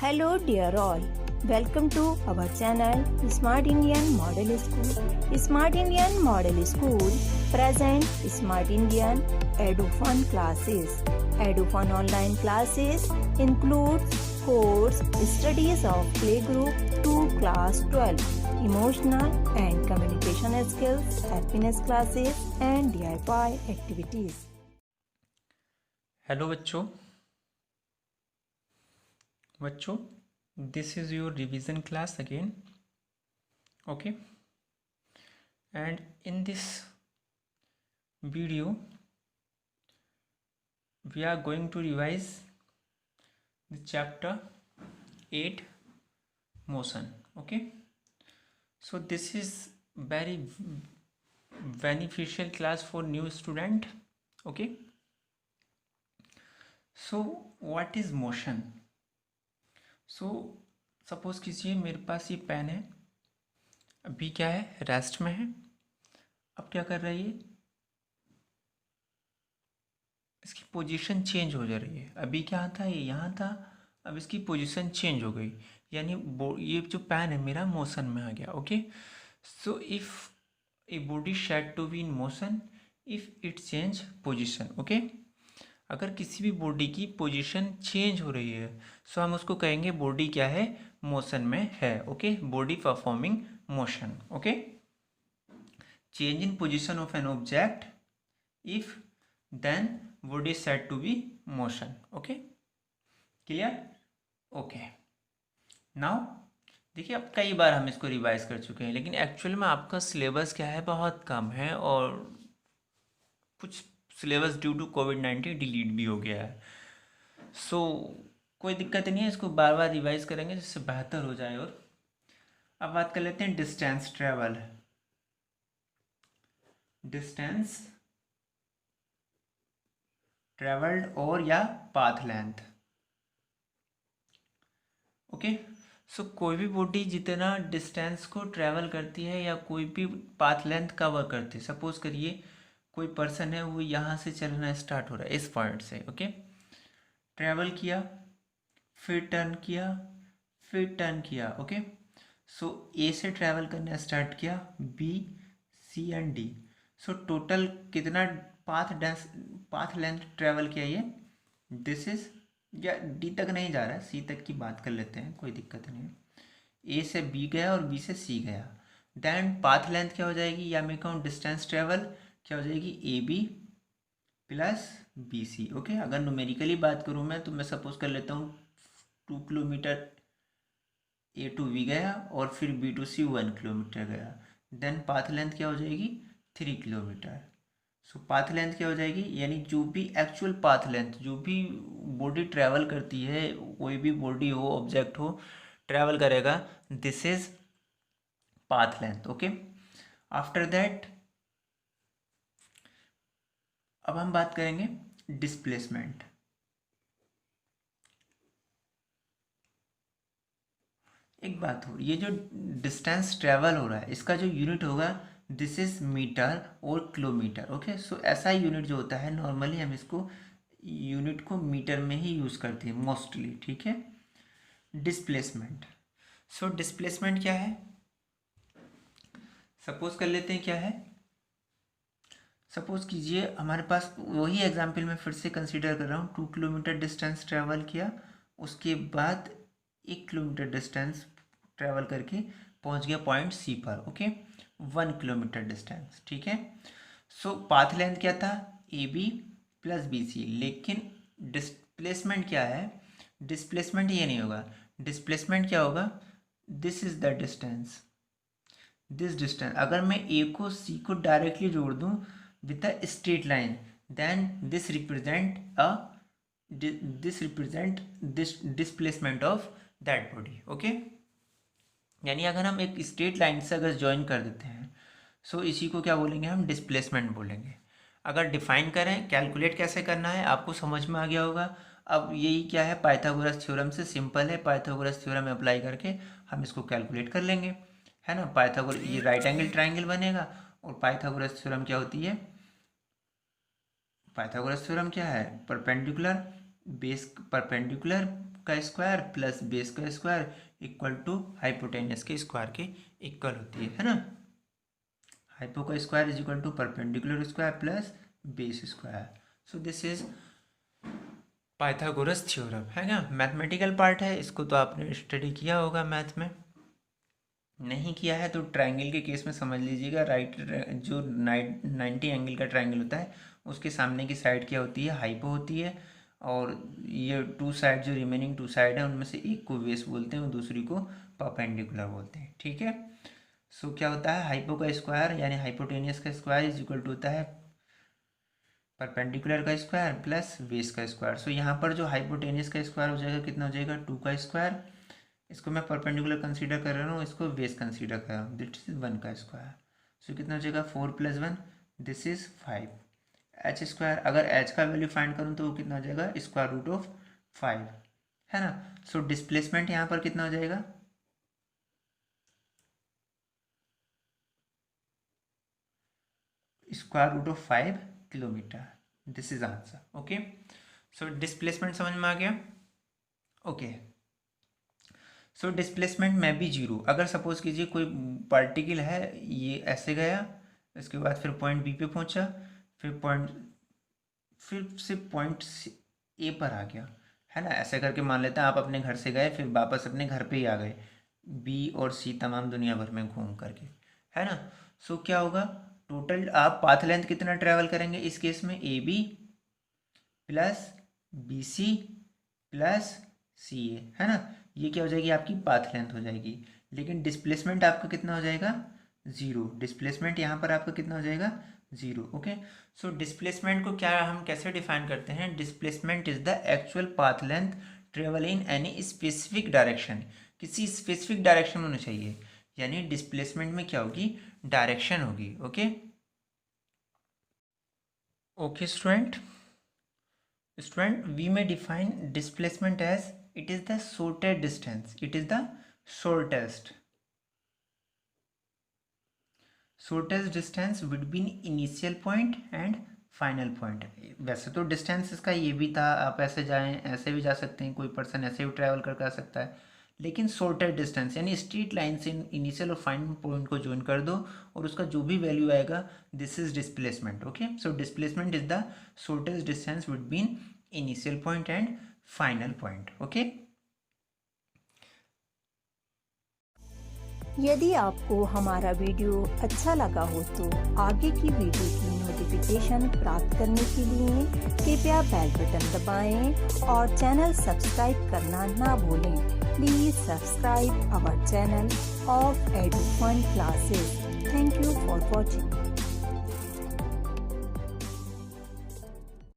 Hello dear all, welcome to our channel Smart Indian Model School. Smart Indian Model School present Smart Indian EduFun classes. EduFun online classes includes course studies of playgroup to class 12, emotional and communication skills, happiness classes and DIY activities. Hello बच्चों this is your revision class again. Okay, and in this video we are going to revise the chapter 8 motion. Okay, so this is very beneficial class for new student. Okay, so what is motion? So suppose कीजिए मेरे पास ये pen है, अभी क्या है, rest में है. अब क्या कर रहा है, ये इसकी पोजीशन चेंज हो जा रही है. अभी क्या था, ये यहाँ था, अब इसकी पोजीशन चेंज हो गई, यानी ये जो पेन है मेरा मोशन में आ गया. Okay, so if a body said to be in motion if it change position. Okay, अगर किसी भी बॉडी की पोजीशन चेंज हो रही है सो हम उसको कहेंगे बॉडी क्या है, मोशन में है. Okay, body performing motion. Okay, change in position of an object if then body said to be motion. Okay, clear? Okay, now देखिए, अब कई बार हम इसको रिवाइज कर चुके हैं, लेकिन एक्चुअल में आपका सिलेबस क्या है, बहुत कम है, और कुछ सिलेबस ड्यू टू कोविड-19 डिलीट भी हो गया है. सो कोई दिक्कत नहीं है, इसको बार बार रिवाइज करेंगे जिससे बेहतर हो जाए. और अब बात कर लेते हैं डिस्टेंस ट्रेवल. डिस्टेंस ट्रेवल्ड और या पाथ लेंथ. ओके, सो कोई भी बॉडी जितना डिस्टेंस को ट्रेवल करती है या कोई भी पाथ लेंथ कवर करती है, सपोज करिए कोई पर्सन है, वो यहाँ से चलना स्टार्ट हो रहा है इस पॉइंट से. ओके, ट्रैवल किया, फिर टर्न किया, फिर टर्न किया. ओके, सो ए से ट्रैवल करना स्टार्ट किया, B, C and D. So total कितना पाथ लेंथ ट्रैवल किया ये, दिस इज, या डी तक नहीं जा रहा है, सी तक की बात कर लेते हैं, कोई दिक्कत नहीं है. ए से बी गया और बी से सी गया, देन पाथ लेंथ क्या हो जाएगी, या मैं कहूँ डिस्टेंस ट्रेवल क्या हो जाएगी, A B plus B C. Okay, अगर न्यूमेरिकली बात करूँ मैं, तो मैं सपोज कर लेता हूँ 2 किलोमीटर ए टू बी गया और फिर बी टू सी 1 किलोमीटर गया, देन पाथ लेंथ क्या हो जाएगी, 3 किलोमीटर. सो पाथ लेंथ क्या हो जाएगी, यानी जो भी एक्चुअल पाथ लेंथ, जो भी बॉडी ट्रैवल करती है, कोई भी बॉडी हो, ऑब्जेक्ट हो, ट्रैवल करेगा, this is path length. Okay, after that अब हम बात करेंगे डिस्प्लेसमेंट. एक बात हो, ये जो डिस्टेंस ट्रेवल हो रहा है, इसका जो यूनिट होगा, दिस इज मीटर और किलोमीटर. ओके, सो ऐसा यूनिट जो होता है, नॉर्मली हम इसको यूनिट को मीटर में ही यूज़ करते हैं मोस्टली. ठीक है, डिस्प्लेसमेंट. सो डिस्प्लेसमेंट क्या है, सपोज कर लेते हैं क्या है, सपोज कीजिए हमारे पास वही एग्जाम्पल मैं फिर से कंसीडर कर रहा हूँ. 2 किलोमीटर डिस्टेंस ट्रैवल किया, उसके बाद 1 किलोमीटर डिस्टेंस ट्रैवल करके पहुँच गया पॉइंट सी पर. Okay, 1 kilometre distance. ठीक है, सो पाथ लेंथ क्या था, A B plus B C. लेकिन डिस्प्लेसमेंट क्या है, डिस्प्लेसमेंट ये नहीं होगा, डिस्प्लेसमेंट क्या होगा, this is the distance, this distance. अगर मैं ए को सी को डायरेक्टली जोड़ दूँ with a straight line, then this represent this displacement of that body. okay, यानी अगर हम एक स्ट्रेट लाइन से अगर ज्वाइन कर देते हैं, सो इसी को क्या बोलेंगे, हम डिस्प्लेसमेंट बोलेंगे. अगर डिफाइन करें, कैलकुलेट कैसे करना है, आपको समझ में आ गया होगा. अब यही क्या है, पाइथागोरस थ्योरम से सिंपल है, पाइथागोरस थ्योरम अप्लाई करके हम इसको कैलकुलेट कर लेंगे, है ना. पाइथागोरस, ये राइट एंगल ट्राइंगल बनेगा, और पाइथागोरस थ्योरम क्या होती है, पाइथागोरस थ्योरम क्या है, परपेंडिकुलर का स्क्वायर प्लस बेस का स्क्वायर इक्वल टू हाइपोटेनियस के स्क्वायर के इक्वल होती है ना। हाइपो का square is equal to perpendicular square plus base square. So this is Pythagoras theorem है क्या। मैथमेटिकल पार्ट है, इसको तो आपने स्टडी किया होगा मैथ में, नहीं किया है तो ट्रायंगल के केस में समझ लीजिएगा। राइट जो 90 एंगल का ट्रायंगल होता है उसके सामने की साइड क्या होती है, हाइपो होती है, और ये टू साइड जो रिमेनिंग टू साइड है उनमें से एक को बेस बोलते हैं और दूसरी को परपेंडिकुलर बोलते हैं, ठीक है। सो क्या होता है, हाइपो का स्क्वायर यानी हाइपोटेनियस का स्क्वायर इज इक्वल टू होता है परपेंडिकुलर का स्क्वायर प्लस बेस का स्क्वायर। सो यहाँ पर जो हाइपोटेनियस का स्क्वायर हो जाएगा कितना हो जाएगा, 2 का स्क्वायर, इसको मैं परपेंडिकुलर कंसीडर कर रहा हूँ, इसको बेस कंसीडर कर रहा हूँ, दिस इज 1 का स्क्वायर। सो कितना हो जाएगा 4 + 1, दिस इज 5। एच स्क्वायर, अगर एच का वैल्यू फाइंड करूँ तो वो कितना हो जाएगा, √5 है ना। सो डिस्प्लेसमेंट यहाँ पर कितना हो जाएगा, √5 kilometre. This is answer. Okay, so displacement समझ में आ गया। ओके, सो डिस्प्लेसमेंट में भी 0, अगर सपोज कीजिए कोई पार्टिकल है, ये ऐसे गया, इसके बाद फिर पॉइंट बी पे पहुंचा, फिर से पॉइंट ए पर आ गया, है ना। ऐसे करके मान लेते हैं आप अपने घर से गए, फिर वापस अपने घर पे ही आ गए, बी और सी तमाम दुनिया भर में घूम करके, है ना। सो क्या होगा, टोटल आप पाथ लेंथ कितना ट्रेवल करेंगे इस केस में, A B plus B C plus C A, है ना। ये क्या हो जाएगी, आपकी पाथ लेंथ हो जाएगी। लेकिन डिस्प्लेसमेंट आपका कितना हो जाएगा, 0। डिस्प्लेसमेंट यहाँ पर आपका कितना हो जाएगा, 0। ओके, सो डिस्प्लेसमेंट को क्या हम कैसे डिफाइन करते हैं, displacement is the actual path length travel in any specific direction. किसी स्पेसिफिक डायरेक्शन होना चाहिए, यानी डिस्प्लेसमेंट में क्या होगी, डायरेक्शन होगी। Okay okay student, we may define displacement as it is the shortest distance, it is the shortest distance between initial point and final point। वैसे तो डिस्टेंस इसका ये भी था, आप ऐसे जाएं ऐसे भी जा सकते हैं, कोई पर्सन ऐसे भी ट्रैवल कर आ सकता है, लेकिन शॉर्टेस्ट डिस्टेंस यानी स्ट्रेट लाइन से इनिशियल और फाइनल पॉइंट को ज्वाइन कर दो और उसका जो भी वैल्यू आएगा, this is displacement. Okay, so displacement is the shortest distance between initial point and final point. Okay, यदि आपको हमारा वीडियो अच्छा लगा हो तो आगे की वीडियो की नोटिफिकेशन प्राप्त करने के लिए कृपया बेल बटन दबाएं और चैनल सब्सक्राइब करना ना भूलें। Please subscribe our channel of Edufun classes. Thank you for watching.